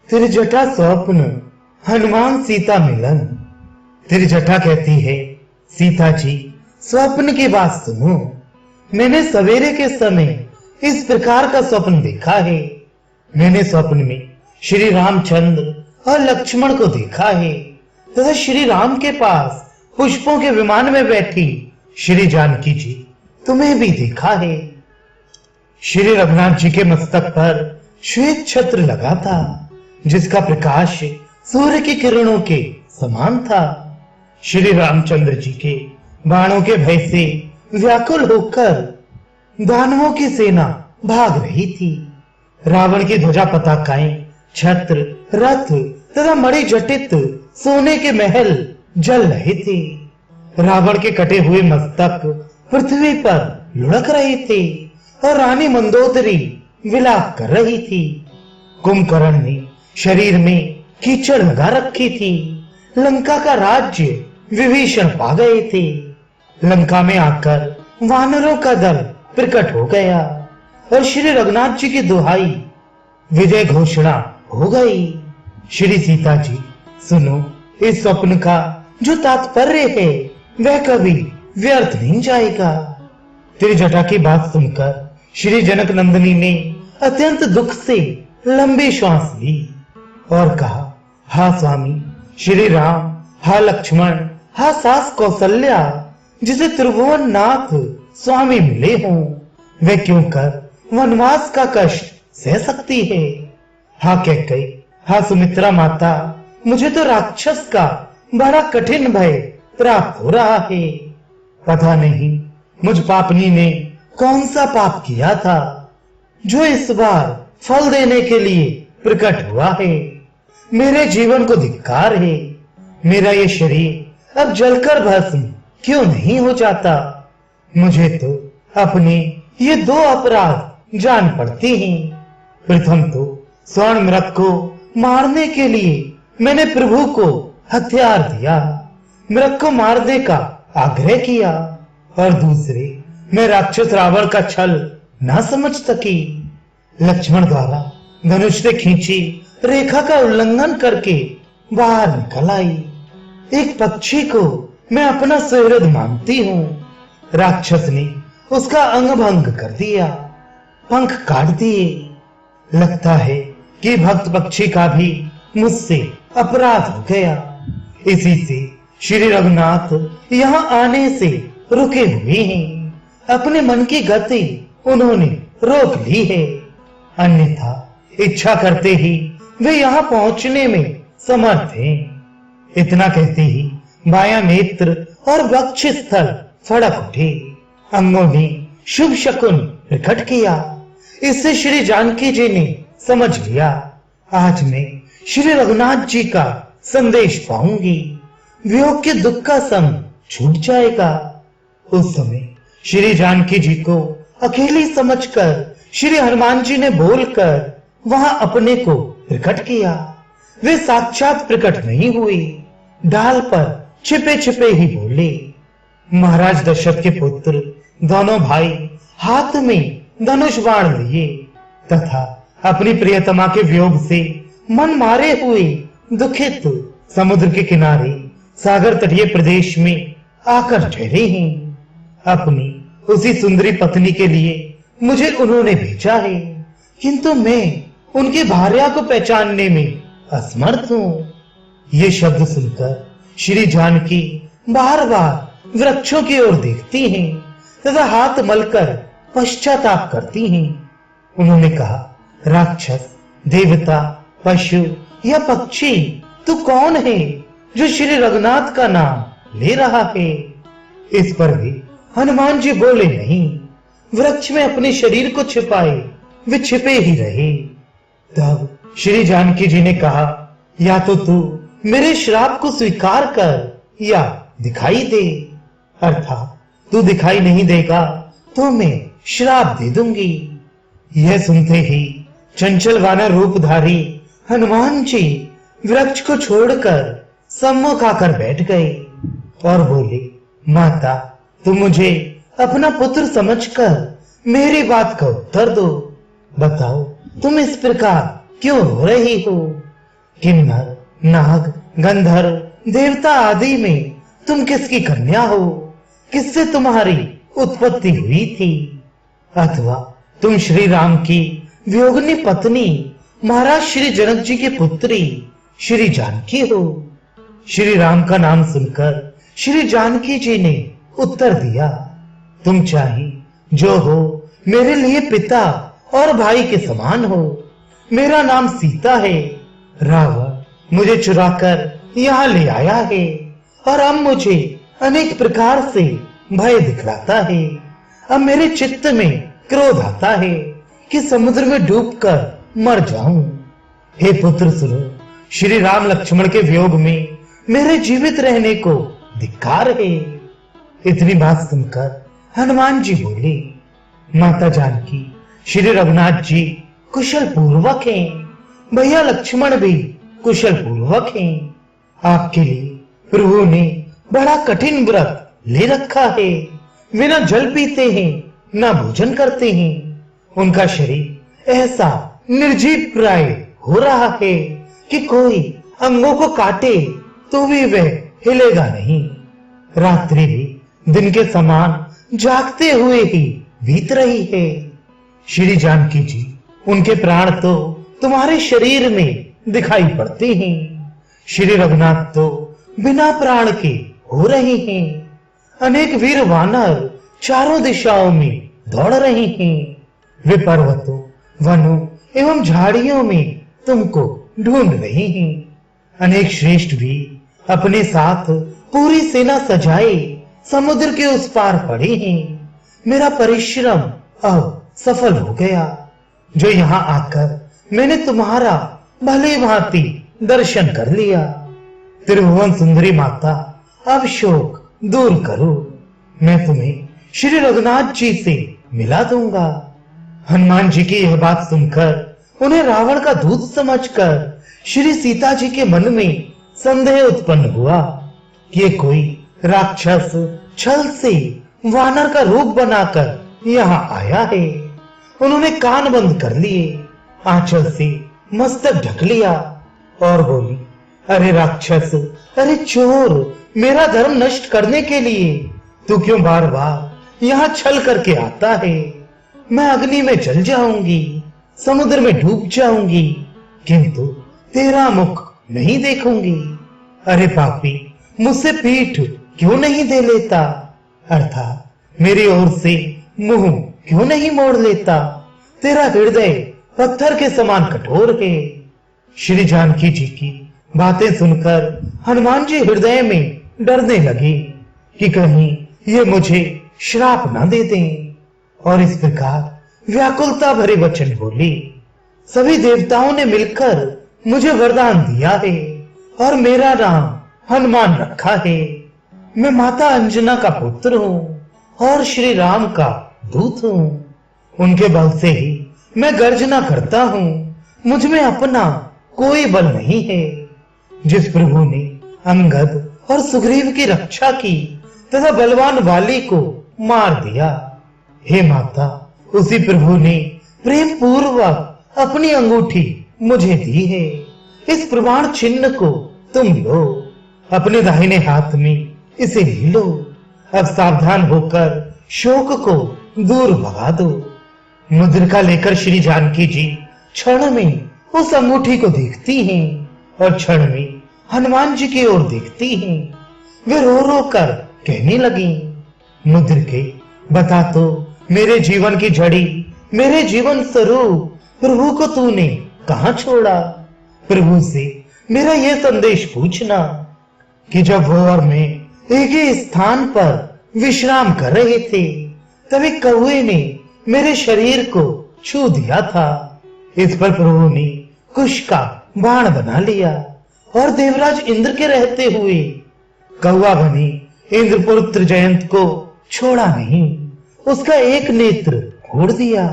तेरी जटा स्वप्न, हनुमान सीता मिलन। तेरी जटा कहती है, सीता जी स्वप्न की बात सुनो। मैंने सवेरे के समय इस प्रकार का स्वप्न देखा है। मैंने स्वप्न में श्री रामचंद्र और लक्ष्मण को देखा है तथा श्री राम के पास पुष्पों के विमान में बैठी श्री जानकी जी तुम्हें भी देखा है। श्री रघुनाथ जी के मस्तक पर श्वेत छत्र लगा था जिसका प्रकाश सूर्य की किरणों के समान था। श्री रामचंद्र जी के बाणों के भय से व्याकुल होकर दानवों की सेना भाग रही थी। रावण की ध्वजा पताकाएं, छत्र, रथ तथा मणि जटित सोने के महल जल रहे थे। रावण के कटे हुए मस्तक पृथ्वी पर लुढ़क रहे थे और रानी मंदोदरी विलाप कर रही थी। कुंभकर्ण ने शरीर में कीचड़ लगा रखी थी। लंका का राज्य विभीषण पा गए थे। लंका में आकर वानरों का दल प्रकट हो गया और श्री रघुनाथ जी की दुहाई विजय घोषणा हो गई। श्री सीता जी सुनो, इस स्वप्न का जो तात्पर्य है वह कभी व्यर्थ नहीं जाएगा। तेरी जटा की बात सुनकर श्री जनक नंदिनी ने अत्यंत दुख से लंबी श्वास ली और कहा, हा स्वामी श्री राम, हा लक्ष्मण, हा सास कौशल्या, जिसे त्रिभुवन नाथ स्वामी मिले हों, वे क्यों कर वनवास का कष्ट सह सकती है। हा कैकेयी, हा सुमित्रा माता, मुझे तो राक्षस का बड़ा कठिन भय प्राप्त हो रहा है। पता नहीं मुझ पापनी ने कौन सा पाप किया था जो इस बार फल देने के लिए प्रकट हुआ है। मेरे जीवन को धिक्कार है। मेरा ये शरीर अब जलकर भस्म क्यों नहीं हो जाता। मुझे तो अपने ये दो अपराध जान पड़ते हैं। प्रथम तो स्वर्ण मृग को मारने के लिए मैंने प्रभु को हथियार दिया, मृग को मारने का आग्रह किया, और दूसरे मैं राक्षस रावण का छल न समझ सकी। लक्ष्मण द्वारा धनुष से खींची रेखा का उल्लंघन करके बाहर निकल आई। एक पक्षी को मैं अपना सुहृद मानती हूँ, राक्षस ने उसका अंग भंग कर दिया, पंख काट दिए। लगता है कि भक्त पक्षी का भी मुझसे अपराध हो गया। इसी से श्री रघुनाथ यहाँ आने से रुके हुए हैं। अपने मन की गति उन्होंने रोक ली है, अन्यथा इच्छा करते ही वे यहाँ पहुंचने में समर्थ हैं। इतना कहते ही बायां नेत्र और वक्ष स्थल फड़क उठे। अंगों ने शुभ शकुन प्रकट किया। इससे श्री जानकी जी ने समझ लिया, आज मैं श्री रघुनाथ जी का संदेश पाऊंगी, वियोग के दुख का संग छूट जाएगा। उस समय श्री जानकी जी को अकेली समझकर श्री हनुमान जी ने बोलकर वहां अपने को प्रकट किया। वे साक्षात प्रकट नहीं हुए, डाल पर छिपे छिपे ही बोले। महाराज दशरथ के पुत्र दोनों भाई हाथ में धनुष बाण लिए तथा अपनी प्रियतमा के वियोग से मन मारे हुए दुखित समुद्र के किनारे सागर तटीय प्रदेश में आकर ठहरे हैं। अपनी उसी सुंदरी पत्नी के लिए मुझे उन्होंने भेजा है, किंतु मैं उनकी भार्या को पहचानने में असमर्थ हूँ। ये शब्द सुनकर श्री जानकी बार बार वृक्षों की ओर देखती हैं तथा हाथ मलकर पश्चाताप करती हैं। उन्होंने कहा, राक्षस, देवता, पशु या पक्षी, तू कौन है जो श्री रघुनाथ का नाम ले रहा है। इस पर भी हनुमान जी बोले नहीं। वृक्ष में अपने शरीर को छिपाए वे छिपे ही रहे। तब श्री जानकी जी ने कहा, या तो तू मेरे श्राप को स्वीकार कर या दिखाई दे, अर्थात तू दिखाई नहीं देगा तो मैं श्राप दे दूंगी। यह सुनते ही चंचल वानर रूपधारी हनुमान जी वृक्ष को छोड़कर सम्मुख आकर बैठ गए और बोले, माता, तुम मुझे अपना पुत्र समझकर मेरी बात का उत्तर दो। बताओ, तुम इस प्रकार क्यों रो रही हो। किन्नर, नाग, गंधर्व, देवता आदि में तुम किसकी कन्या हो? किससे तुम्हारी उत्पत्ति हुई थी? अथवा तुम श्री राम की वियोगिनी पत्नी महाराज श्री जनक जी की पुत्री श्री जानकी हो? श्री राम का नाम सुनकर श्री जानकी जी ने उत्तर दिया, तुम चाहे जो हो, मेरे लिए पिता और भाई के समान हो। मेरा नाम सीता है। रावण मुझे चुराकर यहाँ ले आया है और अब मुझे अनेक प्रकार से भय दिखलाता है। अब मेरे चित्त में क्रोध आता है कि समुद्र में डूबकर मर जाऊं। हे पुत्र सुनो, श्री राम लक्ष्मण के वियोग में मेरे जीवित रहने को धिक्कार है। इतनी बात सुनकर हनुमान जी बोले, माता जानकी, श्री रघुनाथ जी कुशल पूर्वक हैं, भैया लक्ष्मण भी कुशल पूर्वक हैं। आपके लिए प्रभु ने बड़ा कठिन व्रत ले रखा है। वे न जल पीते हैं, न भोजन करते हैं। उनका शरीर ऐसा निर्जीव प्राय हो रहा है कि कोई अंगों को काटे तो भी वह हिलेगा नहीं। रात्रि भी दिन के समान जागते हुए ही बीत रही है। श्री जानकी जी, उनके प्राण तो तुम्हारे शरीर में दिखाई पड़ते हैं। श्री रघुनाथ तो बिना प्राण के हो रहे हैं। अनेक वीर वानर चारों दिशाओं में दौड़ रहे हैं। वे पर्वतों, वनों एवं झाड़ियों में तुमको ढूंढ रहे हैं। अनेक श्रेष्ठ भी अपने साथ पूरी सेना सजाए समुद्र के उस पार पड़े हैं। मेरा परिश्रम अब सफल हो गया। जो यहाँ आकर मैंने तुम्हारा भले भांति दर्शन कर लिया। त्रिभुवन सुंदरी माता, अब शोक दूर करो। मैं तुम्हें श्री रघुनाथ जी से मिला दूंगा। हनुमान जी की यह बात सुनकर उन्हें रावण का दूत समझकर श्री सीता जी के मन में संदेह उत्पन्न हुआ कि ये कोई राक्षस छल से वानर का रूप बनाकर यहाँ आया है। उन्होंने कान बंद कर लिए, आंचल से मस्तक ढक लिया और बोली, अरे राक्षस, अरे चोर, मेरा धर्म नष्ट करने के लिए तू क्यों बार बार यहाँ छल करके आता है? मैं अग्नि में जल जाऊंगी, समुद्र में डूब जाऊंगी, किंतु तेरा मुख नहीं देखूंगी। अरे पापी, मुझसे पीठ क्यों नहीं दे लेता? अर्थात मेरी ओर से मुंह क्यों नहीं मोड़ लेता? तेरा हृदय पत्थर के समान कठोर है। श्री जानकी जी की बातें सुनकर हनुमान जी हृदय में डरने लगे कि कहीं ये मुझे श्राप ना दे दें, और इस प्रकार व्याकुलता भरे वचन बोले, सभी देवताओं ने मिलकर मुझे वरदान दिया है और मेरा नाम हनुमान रखा है। मैं माता अंजना का पुत्र हूँ और श्री राम का दूत हूँ। उनके बल से ही मैं गर्जना करता हूँ। मुझ में अपना कोई बल नहीं है। जिस प्रभु ने अंगद और सुग्रीव की रक्षा की तथा बलवान वाली को मार दिया, हे माता, उसी प्रभु ने प्रेम पूर्वक अपनी अंगूठी मुझे दी है। इस प्रमाण चिन्ह को तुम लो, अपने दाहिने हाथ में इसे ले लो। अब सावधान होकर शोक को दूर भगा दो। मुद्रिका लेकर श्री जानकी जी क्षण में उस अंगूठी को देखती हैं और क्षण में हनुमान जी की ओर देखती हैं। वे रो रो कर कहने लगी, मुद्रिके, बता तो, मेरे जीवन की जड़ी, मेरे जीवन स्वरूप प्रभु को तूने कहाँ छोड़ा? प्रभु से मेरा यह संदेश पूछना कि जब वो और मैं एक ही स्थान पर विश्राम कर रहे थे, तभी कौवे ने मेरे शरीर को छू दिया था। इस पर प्रभु ने कुश का बाण बना लिया और देवराज इंद्र के रहते हुए कौवा बने इंद्रपुत्र जयंत को छोड़ा नहीं, उसका एक नेत्र फोड़ दिया।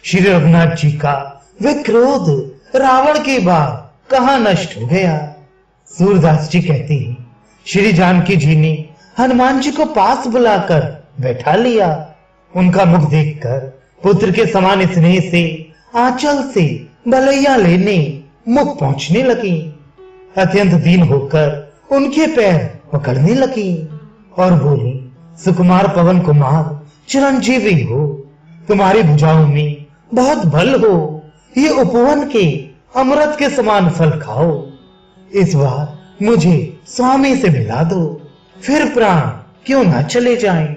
श्री रघुनाथ जी का वह क्रोध रावण के बाद कहाँ नष्ट हो गया? सूरदास जी कहते हैं, श्री जानकी जी ने हनुमान जी को पास बुलाकर बैठा लिया। उनका मुख देखकर पुत्र के समान स्नेह से आंचल से बलैया लेने मुख पहुंचने लगी। अत्यंत दीन होकर उनके पैर पकड़ने लगी और बोली, सुकुमार पवन कुमार, चिरंजीवी हो, तुम्हारी भुजाओं में बहुत बल हो, ये उपवन के अमृत के समान फल खाओ। इस बार मुझे स्वामी से मिला दो, फिर प्राण क्यों ना चले जाएं।